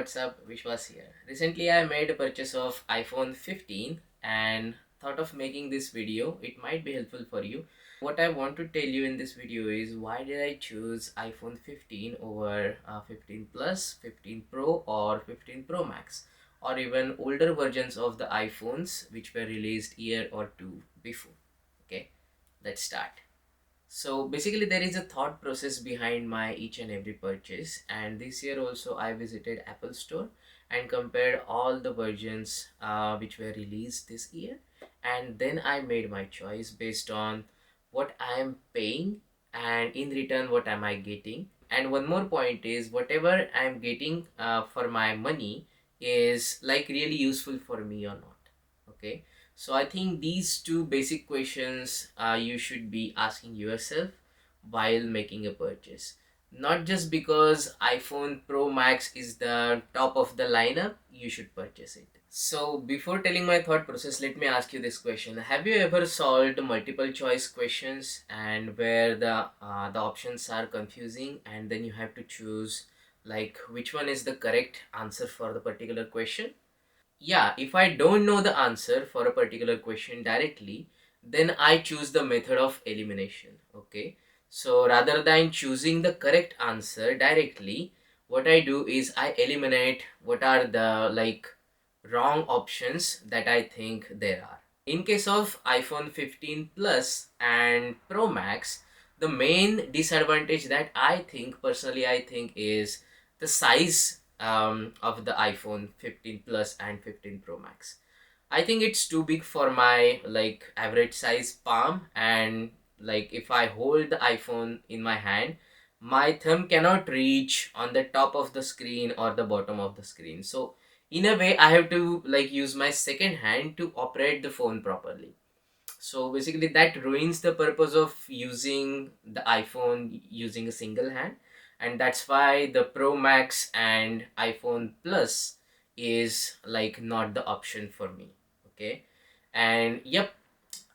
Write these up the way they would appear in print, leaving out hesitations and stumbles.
what's up? Vishwas here. Recently I made a purchase of iPhone 15 and thought of making this video. It might be helpful for you. What I want to tell you in this video is why did I choose iPhone 15 over 15 Plus, 15 Pro or 15 Pro Max or even older versions of the iPhones which were released year or two before. Okay, let's start. So basically, there is a thought process behind my each and every purchase. And this year also, I visited Apple Store and compared all the versions which were released this year. And then I made my choice based on what I am paying and in return, what am I getting. And one more point is whatever I am getting for my money is like really useful for me or not. Okay, so I think these two basic questions you should be asking yourself while making a purchase. Not just because iPhone Pro Max is the top of the lineup, you should purchase it. So before telling my thought process, let me ask you this question. Have you ever solved multiple choice questions and where the options are confusing and then you have to choose like which one is the correct answer for the particular question? Yeah, if I don't know the answer for a particular question directly, then I choose the method of elimination. Okay, so rather than choosing the correct answer directly, what I do is I eliminate what are the like wrong options that I think there are. In case of iPhone 15 Plus and Pro Max, the main disadvantage that I think is the size of the iPhone 15 Plus and 15 Pro Max. I think it's too big for my like average size palm, and like if I hold the iPhone in my hand, my thumb cannot reach on the top of the screen or the bottom of the screen. So in a way I have to like use my second hand to operate the phone properly. So basically that ruins the purpose of using the iPhone using a single hand, and that's why the Pro Max and iPhone Plus is like not the option for me. Okay, and yep,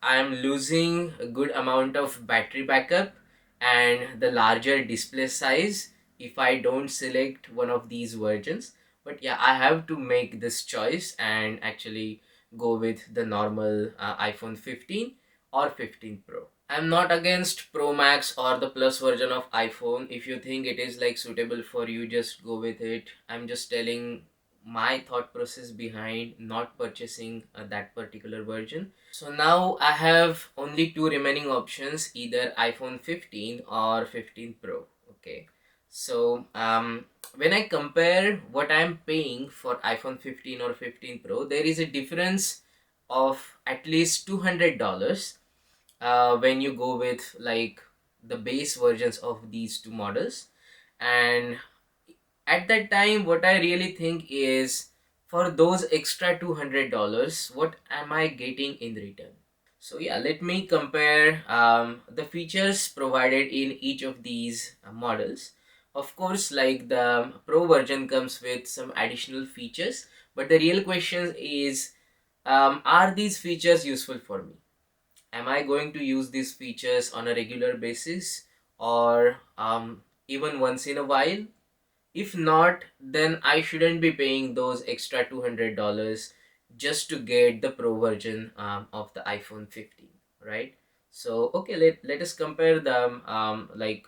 I am losing a good amount of battery backup and the larger display size if I don't select one of these versions. But yeah, I have to make this choice and actually go with the normal iPhone 15 or 15 Pro. I'm not against Pro Max or the Plus version of iPhone. If you think it is like suitable for you, just go with it. I'm just telling my thought process behind not purchasing that particular version. So now I have only two remaining options, either iPhone 15 or 15 Pro. Okay, so when I compare what I'm paying for iPhone 15 or 15 Pro, there is a difference of at least $200 when you go with like the base versions of these two models. And at that time, what I really think is for those extra $200, what am I getting in return? So yeah, let me compare the features provided in each of these models. Of course, like the Pro version comes with some additional features, but the real question is, are these features useful for me? Am I going to use these features on a regular basis or even once in a while? If not, then I shouldn't be paying those extra $200 just to get the Pro version of the iPhone 15, right? So, okay, let us compare them like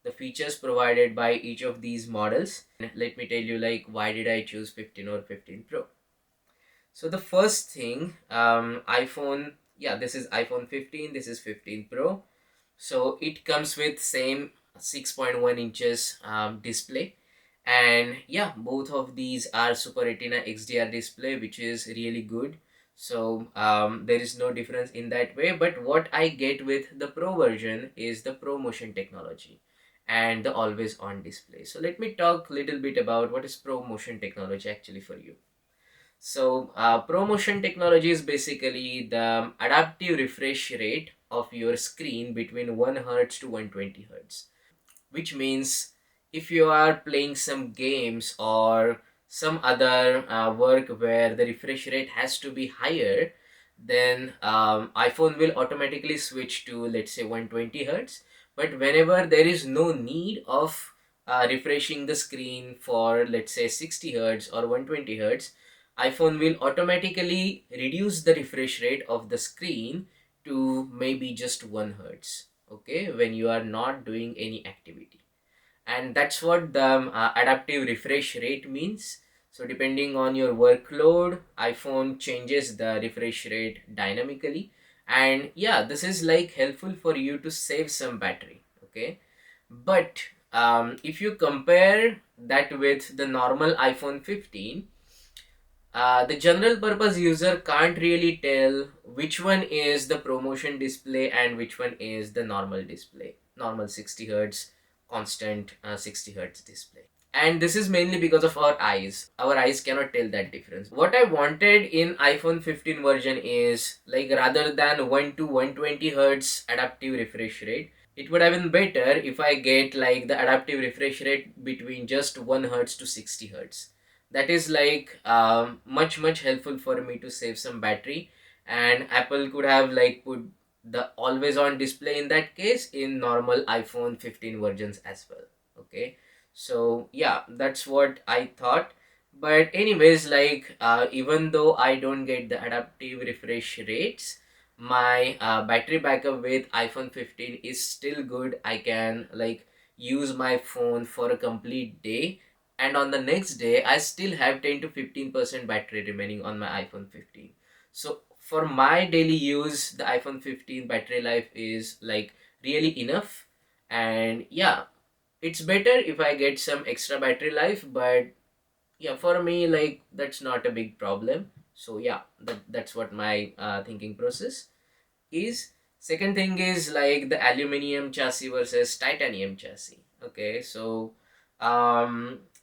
the features provided by each of these models. Let me tell you like why did I choose 15 or 15 Pro. So the first thing, iPhone, yeah, this is iPhone 15, this is 15 Pro. So it comes with same 6.1 inches display, and yeah, both of these are Super Retina XDR display, which is really good. So there is no difference in that way, but what I get with the Pro version is the Pro Motion technology and the always on display. So let me talk a little bit about what is Pro Motion technology actually for you. So, ProMotion technology is basically the adaptive refresh rate of your screen between 1 hertz to 120 hertz, which means if you are playing some games or some other work where the refresh rate has to be higher, then iPhone will automatically switch to let's say 120 hertz. But whenever there is no need of refreshing the screen for, let's say, 60 hertz or 120 hertz, iPhone will automatically reduce the refresh rate of the screen to maybe just 1 hertz, okay, when you are not doing any activity. And that's what the adaptive refresh rate means. So depending on your workload, iPhone changes the refresh rate dynamically. And yeah, this is like helpful for you to save some battery, okay. But if you compare that with the normal iPhone 15, the general purpose user can't really tell which one is the promotion display and which one is the normal display, normal 60 hertz, constant 60 hertz display. And this is mainly because of our eyes. Our eyes cannot tell that difference. What I wanted in iPhone 15 version is, like, rather than 1 to 120 hertz adaptive refresh rate, it would have been better if I get like the adaptive refresh rate between just 1 hertz to 60 hertz. That is like much helpful for me to save some battery. And Apple could have like put the always on display in that case in normal iPhone 15 versions as well, okay. So yeah, that's what I thought. But anyways, like even though I don't get the adaptive refresh rates, my battery backup with iPhone 15 is still good. I can like use my phone for a complete day, and on the next day I still have 10 to 15% battery remaining on my iPhone 15. So for my daily use, the iPhone 15 battery life is like really enough. And yeah, it's better if I get some extra battery life, but yeah, for me, like, that's not a big problem. So yeah, that's what my thinking process is. Second thing is like the aluminum chassis versus titanium chassis. Okay, so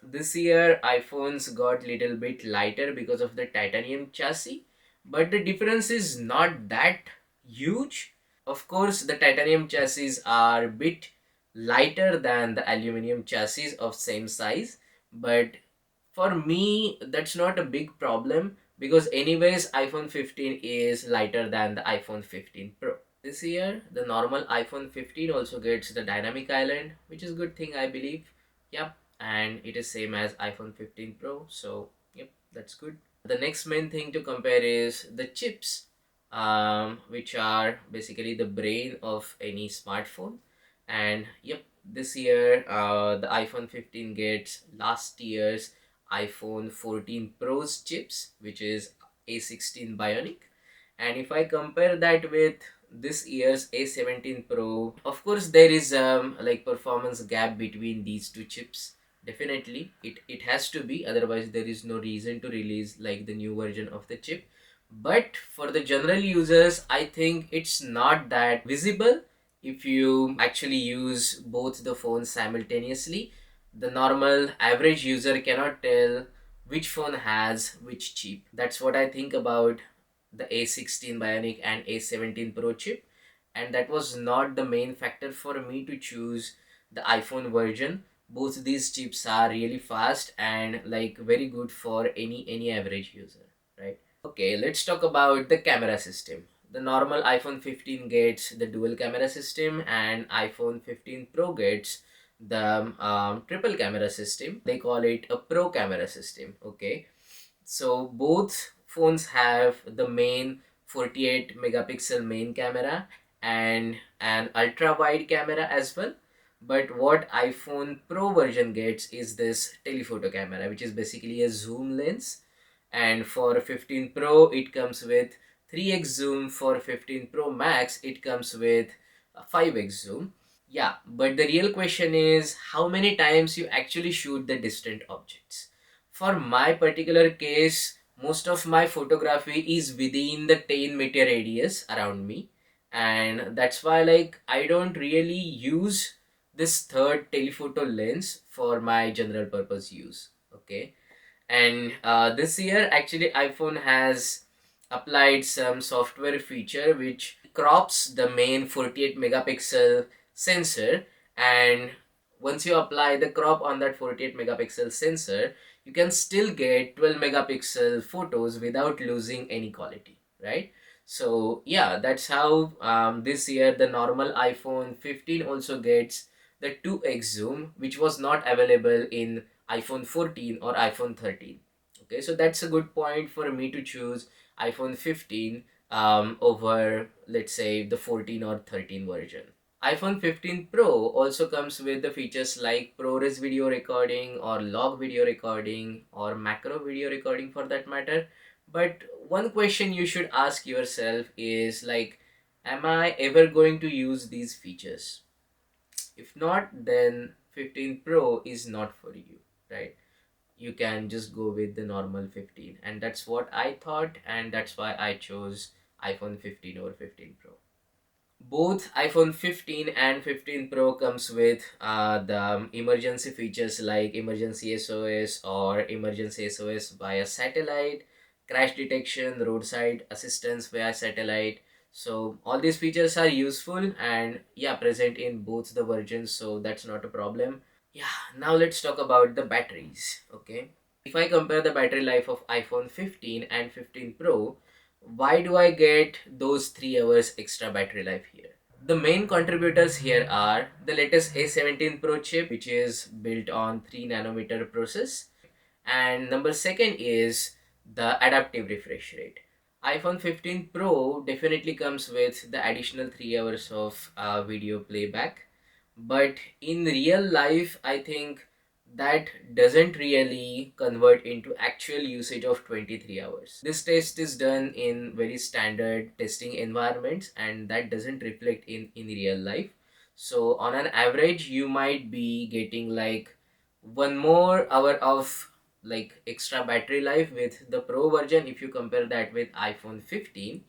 this year iPhones got little bit lighter because of the titanium chassis, but the difference is not that huge. Of course, the titanium chassis are a bit lighter than the aluminum chassis of same size, but for me that's not a big problem because anyways iPhone 15 is lighter than the iPhone 15 Pro. This year the normal iPhone 15 also gets the dynamic island, which is a good thing I believe. Yep, and it is same as iPhone 15 Pro, so yep, that's good. The next main thing to compare is the chips, which are basically the brain of any smartphone. And yep, this year the iPhone 15 gets last year's iPhone 14 Pro's chips, which is A16 Bionic. And if I compare that with this year's A17 Pro, of course there is like performance gap between these two chips. Definitely, it has to be, otherwise there is no reason to release like the new version of the chip. But for the general users, I think it's not that visible if you actually use both the phones simultaneously. The normal average user cannot tell which phone has which chip. That's what I think about the A16 Bionic and A17 Pro chip. And that was not the main factor for me to choose the iPhone version. Both these chips are really fast and like very good for any average user, right? Okay, let's talk about the camera system. The normal iPhone 15 gets the dual camera system, and iPhone 15 Pro gets the triple camera system. They call it a Pro camera system. Okay, so both phones have the main 48 megapixel main camera and an ultra wide camera as well. But what iPhone Pro version gets is this telephoto camera, which is basically a zoom lens. And for 15 Pro it comes with 3x zoom. For 15 Pro Max it comes with a 5x zoom. Yeah, but the real question is how many times you actually shoot the distant objects. For my particular case, most of my photography is within the 10-meter radius around me, and that's why like I don't really use this third telephoto lens for my general purpose use. Okay, and this year actually iPhone has applied some software feature which crops the main 48 megapixel sensor. And once you apply the crop on that 48 megapixel sensor, you can still get 12 megapixel photos without losing any quality, right? So yeah, that's how this year the normal iPhone 15 also gets the 2x zoom, which was not available in iPhone 14 or iPhone 13. Okay, so that's a good point for me to choose iPhone 15 over, let's say, the 14 or 13 version. iPhone 15 Pro also comes with the features like ProRes video recording or log video recording or macro video recording for that matter. But one question you should ask yourself is like, am I ever going to use these features? If not, then 15 Pro is not for you, right? You can just go with the normal 15, and that's what I thought, and that's why I chose iPhone 15 over 15 Pro. Both iPhone 15 and 15 Pro comes with the emergency features like emergency SOS or emergency SOS via satellite, crash detection, roadside assistance via satellite. So all these features are useful and yeah, present in both the versions, so that's not a problem. Yeah, now let's talk about the batteries. Okay, if I compare the battery life of iPhone 15 and 15 Pro, why do I get those 3 hours extra battery life here? The main contributors here are the latest A17 Pro chip, which is built on 3 nanometer process, and number second is the adaptive refresh rate. iPhone 15 Pro definitely comes with the additional 3 hours of video playback, but in real life I think that doesn't really convert into actual usage of 23 hours. This test is done in very standard testing environments and that doesn't reflect in real life. So on an average you might be getting like one more hour of like extra battery life with the Pro version if you compare that with iPhone 15.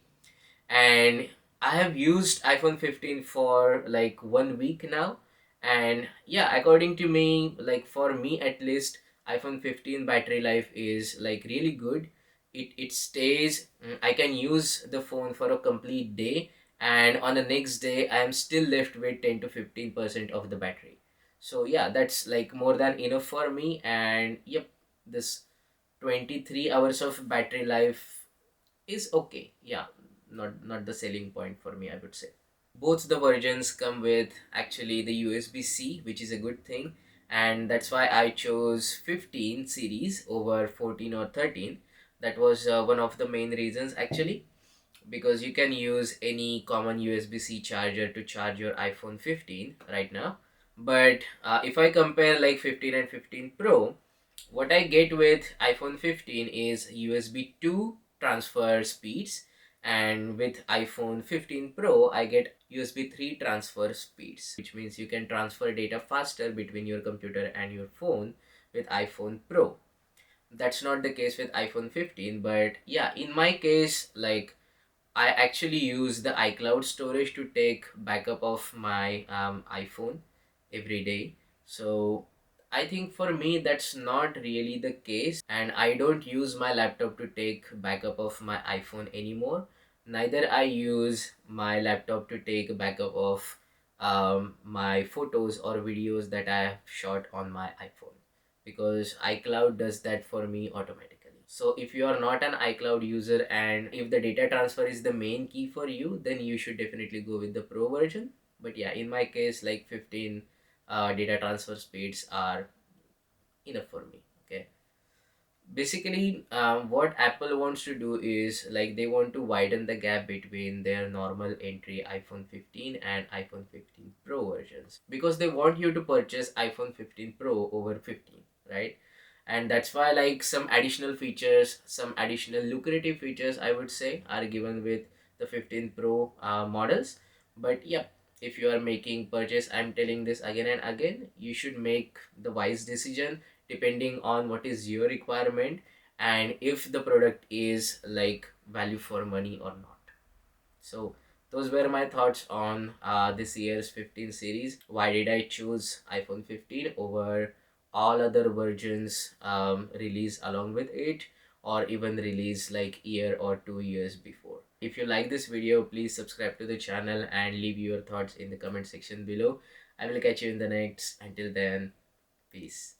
And I have used iPhone 15 for like 1 week now, and yeah, according to me, like for me at least, iPhone 15 battery life is like really good. It stays, I can use the phone for a complete day, and on the next day I am still left with 10 to 15% of the battery. So yeah, that's like more than enough for me. And yep, this 23 hours of battery life is okay. Yeah, not the selling point for me, I would say. Both the versions come with actually the USB-C, which is a good thing, and that's why I chose 15 series over 14 or 13. That was one of the main reasons actually, because you can use any common USB-C charger to charge your iPhone 15 right now. But if I compare like 15 and 15 Pro, what I get with iPhone 15 is USB 2 transfer speeds, and with iPhone 15 Pro I get USB 3 transfer speeds, which means you can transfer data faster between your computer and your phone with iPhone Pro. That's not the case with iPhone 15, but yeah, in my case, like I actually use the iCloud storage to take backup of my iPhone every day. So I think for me that's not really the case, and I don't use my laptop to take backup of my iPhone anymore. Neither I use my laptop to take backup of my photos or videos that I have shot on my iPhone, because iCloud does that for me automatically. So if you are not an iCloud user and if the data transfer is the main key for you, then you should definitely go with the Pro version. But yeah, in my case, like 15 data transfer speeds are enough for me. Okay. Basically, what Apple wants to do is like they want to widen the gap between their normal entry iPhone 15 and iPhone 15 Pro versions, because they want you to purchase iPhone 15 Pro over 15, right? And that's why like some additional features, some additional lucrative features I would say are given with the 15 Pro models. But yeah, if you are making purchase, I'm telling this again and again, you should make the wise decision depending on what is your requirement and if the product is like value for money or not. So those were my thoughts on this year's 15 series. Why did I choose iPhone 15 over all other versions released along with it, or even released like year or 2 years before. If you like this video, please subscribe to the channel and leave your thoughts in the comment section below. I will catch you in the next. Until then, peace.